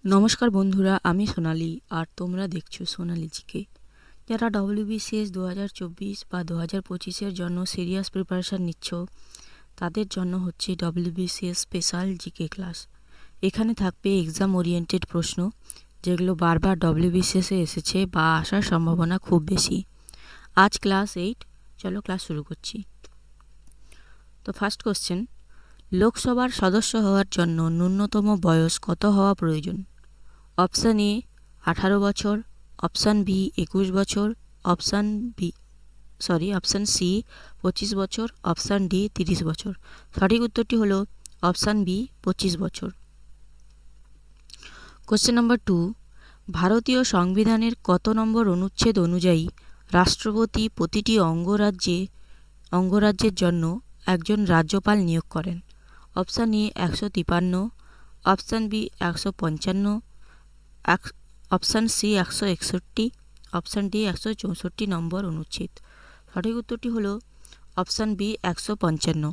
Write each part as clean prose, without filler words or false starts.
নমস্কার বন্ধুরা, আমি সোনালি আর তোমরা দেখছো সোনালি জিকে। যারা ডব্লিউবিসিএস 2024 বা 2025-এর জন্য সিরিয়াস প্রিপারেশান নিচ্ছ, তাদের জন্য হচ্ছে ডব্লিউবিসিএস স্পেশাল জিকে ক্লাস। এখানে থাকবে এক্সাম ওরিয়েন্টেড প্রশ্ন, যেগুলো বারবার ডব্লিউবিসিএসে এসেছে বা আসার সম্ভাবনা খুব বেশি। আজ ক্লাস 8, চলো ক্লাস শুরু করছি। তো ফার্স্ট কোশ্চেন, লোকসভার সদস্য হওয়ার জন্য ন্যূনতম বয়স কত হওয়া প্রয়োজন? অপশান এ 18 বছর, অপশান বি 21 বছর, অপশান সি 25 বছর, অপশান ডি 30 বছর। সঠিক উত্তরটি হলো অপশান বি 25 বছর। কোশ্চেন নাম্বার 2, ভারতীয় সংবিধানের কত নম্বর অনুচ্ছেদ অনুযায়ী রাষ্ট্রপতি প্রতিটি অঙ্গরাজ্যের জন্য একজন রাজ্যপাল নিয়োগ করেন? Option A 153, option B 155, option C 161, option D 164 নম্বর অনুচ্ছেদ। সঠিক উত্তরটি হলো অপশান বি 155।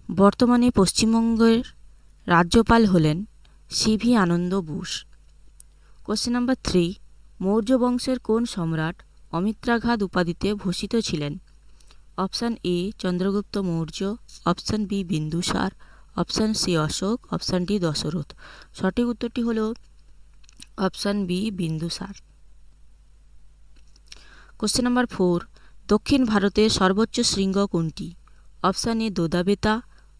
বর্তমানে পশ্চিমবঙ্গের রাজ্যপাল হলেন C V Ananda Bose. Question number 3, Maurya বংশের কোন সম্রাট অমিত্রাঘাত উপাধিতে ভূষিত ছিলেন? Option A Chandragupta Maurya, option B Bindusara, option C Ashoka, option D Dasharatha. সঠিক উত্তরটি হলো option B Bindusara. Question number 4, দক্ষিণ ভারতের সর্বোচ্চ শৃঙ্গ কোনটি? Option A Doddabetta,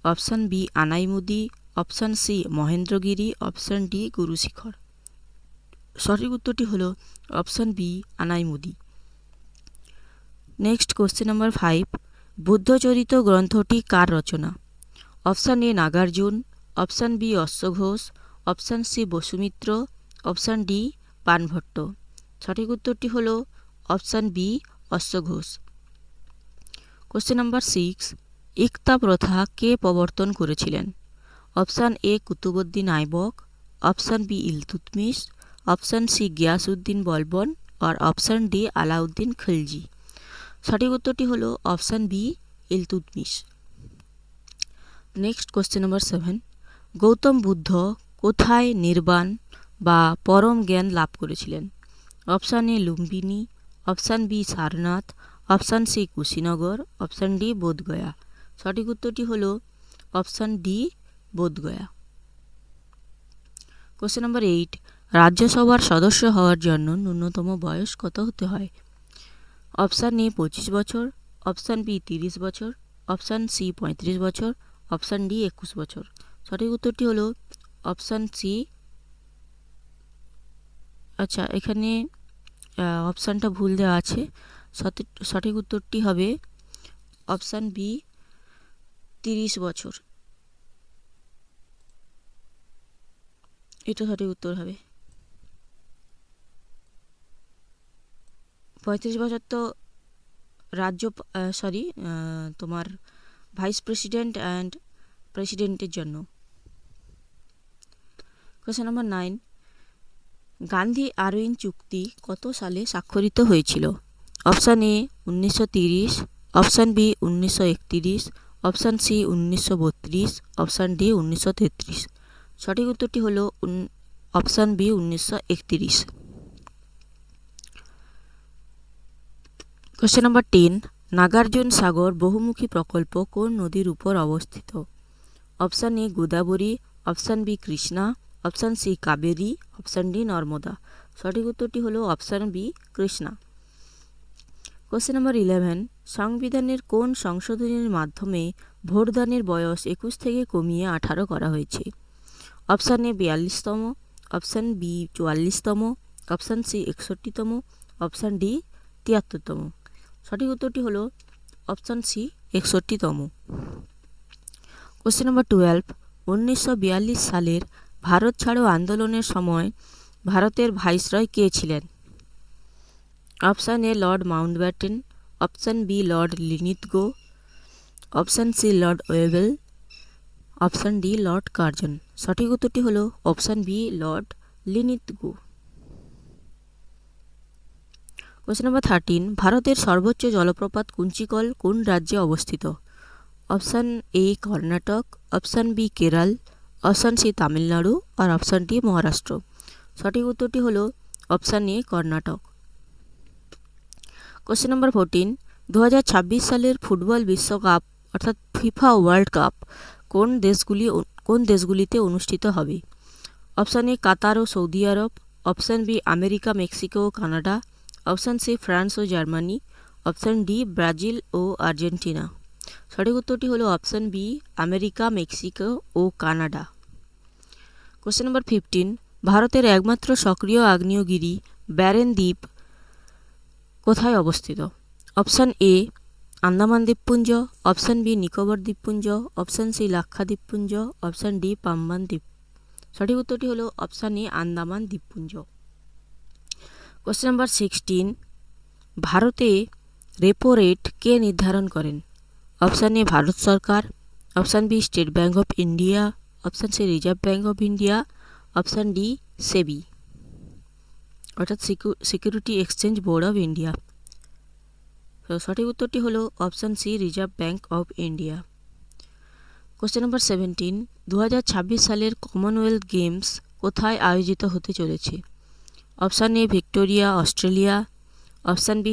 option B Anaimudi, option C Mahendragiri, option D Guru Shikhar. সঠিক উত্তরটি হলো option B Anaimudi. Next question number 5, Buddhacharita গ্রন্থটি কার রচনা? Option A Nagarjuna, option B অশ্বঘোষ, option C Vasumitra, option D Banabhatta. সঠিক উত্তরটি হলো অপশান বি অশ্বঘোষ। কোশ্চেন নাম্বার 6, ইকতা প্রথা কে প্রবর্তন করেছিলেন? Option A Qutbuddin Aibak, option B Iltutmish, option C Ghiyasuddin Balban আর অপশান ডি আলাউদ্দিন খিলজি। সঠিক উত্তরটি হলো option B Iltutmish. Next question number 7, Gautama Buddha কোথায় নির্বাণ বা পরম জ্ঞান লাভ করেছিলেন? Option A Lumbini, option B Sarnath, option C Kushinagar, option D Bodh Gaya. সঠিক উত্তরটি হলো option D Bodh Gaya. Question number 8, রাজ্যসভার সদস্য হওয়ার জন্য ন্যূনতম বয়স কত হতে হয়? অপশান এ 25 বছর, অপশান বি 30 বছর, অপশান সি 35 বছর, অপশান ডি 21 বছর। সঠিক উত্তরটি হলো অপশান সি। আচ্ছা, এখানে অপশানটা ভুল দেওয়া আছে। সঠিক উত্তরটি হবে অপশান বি 30 বছর। এটা সঠিক উত্তর হবে। 35 বছর তো তোমার ভাইস প্রেসিডেন্ট অ্যান্ড প্রেসিডেন্টের জন্য। কোশ্চেন নাম্বার 9, গান্ধী আরউইন চুক্তি কত সালে স্বাক্ষরিত হয়েছিল? Option A 1930, option B 1931, option C 1932, option D 1933। সঠিক উত্তরটি হলো option B 1931। Question number 10, Nagarjuna Sagar বহুমুখী প্রকল্প কোন নদীর উপর অবস্থিত? Option A Godavari, option B Krishna, option C Kaveri, option D Narmada. সঠিক উত্তরটি হলো option B Krishna. Question number 11, সংবিধানের কোন সংশোধনীর মাধ্যমে ভোটদানের বয়স 21 থেকে কমিয়ে 18 করা হয়েছে? অপশান এ 42তম, অপশান বি 44তম, অপশান সি 61তম, অপশান ডি 73তম। সঠিক উত্তরটি হলো অপশান সি 61তম। কোশ্চেন নাম্বার 12, 1942 সালের ভারত ছাড়ো আন্দোলনের সময় ভারতের ভাইসরয় কে ছিলেন? Option A lord Mountbatten, option B lord Linlithgow, option C lord Wavell, option D lord Curzon. সঠিক উত্তরটি হলো option B lord Linlithgow. Question number 13, ভারতের সর্বোচ্চ জলপ্রপাত কুঞ্চিকল কোন রাজ্যে অবস্থিত? Option A Karnataka, option B Kerala, option C Tamil Nadu আর অপশান ডি মহারাষ্ট্র। সঠিক উত্তরটি হলো option A Karnataka. Question number 14, 2026 সালের ফুটবল বিশ্বকাপ অর্থাৎ ফিফা ওয়ার্ল্ড কাপ কোন দেশগুলিতে অনুষ্ঠিত হবে? অপশান এ কাতার ও Saudi Arab, option B America, Mexico ও কানাডা, অপশান সি ফ্রান্স ও জার্মানি, অপশান ডি ব্রাজিল ও আর্জেন্টিনা। সঠিক উত্তরটি হলো অপশান বি আমেরিকা, মেক্সিকো ও কানাডা। কোশ্চেন নাম্বার 15, ভারতের একমাত্র সক্রিয় আগ্নেয়গিরি ব্যারেন দ্বীপ কোথায় অবস্থিত? অপশান এ আন্দামান দ্বীপপুঞ্জ, অপশান বি নিকোবর দ্বীপপুঞ্জ, অপশান সি লাক্ষা দ্বীপপুঞ্জ, অপশান ডি পাম্বান দ্বীপ। সঠিক উত্তরটি হলো অপশান এ আন্দামান দ্বীপপুঞ্জ। কোশ্চেন নাম্বার 16, ভারতে রেপো রেট কে নির্ধারণ করেন? অপশান এ ভারত সরকার, option B state bank of India, option C reserve bank of India, option D SEBI অর্থাৎ security exchange board of India. তো সঠিক উত্তরটি হলো option C reserve bank of India. Question number 17, 2026 সালের কমনওয়েলথ গেমস কোথায় আয়োজিত হতে চলেছে? Option A Victoria Australia, option B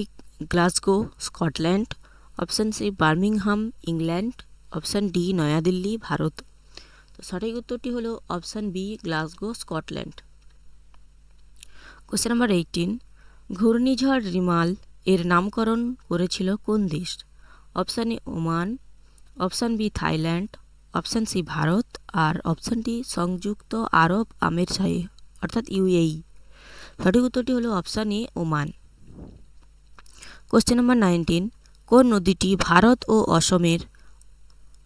Glasgow Scotland, option C Birmingham England, option D New Delhi Bharat. তো সঠিক উত্তরটি হলো option B Glasgow Scotland. Question number 18, ঘূর্ণিঝড় রিমাল এর নামকরণ করেছিল কোন দেশ? Option A Oman, option B Thailand, option C Bharat আর অপশান ডি সংযুক্ত আরব আমিরশাহী অর্থাৎ ইউএই। সঠিক উত্তরটি হলো option A Oman. Question number 19, কোন নদীটি ভারত ও অসমের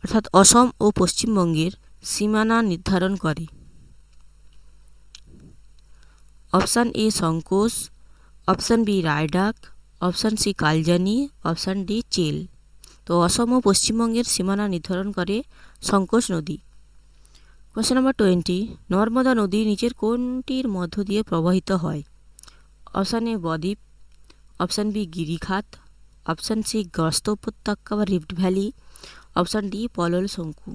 অর্থাৎ অসম ও পশ্চিমবঙ্গের সীমানা নির্ধারণ করে? Option A Sankosh, option B Raidak, option C Kaljani, option D Chel. তো অসম ও পশ্চিমবঙ্গের সীমানা নির্ধারণ করে সংকোচ নদী। কোশ্চেন নাম্বার 20, নর্মদা নদী নিচের কোনটির মধ্য দিয়ে প্রবাহিত হয়? অপশান এ বদ্বীপ, অপশান বি গিরিখাত, অপশান সি গ্রস্ত উপত্যকা বা রিফ্ট ভ্যালি, অপশান ডি পলল শঙ্কু।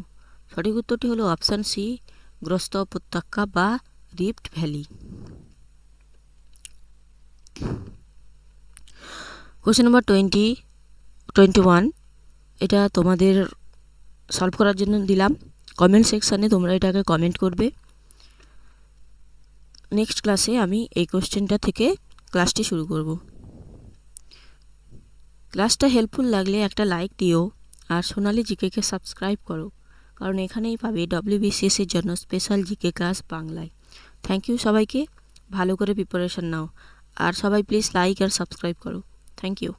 সঠিক উত্তরটি হলো অপশান সি গ্রস্ত উপত্যকা বা রিফ্ট ভ্যালি। কোশ্চেন নাম্বার 21, এটা তোমাদের সলভ করার জন্য দিলাম। কমেন্ট সেকশানে তোমরা এটাকে কমেন্ট করবে। নেক্সট ক্লাসে আমি এই কোশ্চেনটা থেকে ক্লাসটি শুরু করব। ক্লাসটা হেল্পফুল লাগলে একটা লাইক দিও আর সোনালি জিকেকে সাবস্ক্রাইব করো, কারণ এখানেই পাবে WBCS এর জন্য স্পেশাল জিকে ক্লাস বাংলায়। থ্যাংক ইউ সবাইকে, ভালো করে প্রিপারেশন নাও আর সবাই প্লিজ লাইক আর সাবস্ক্রাইব করো। Thank you.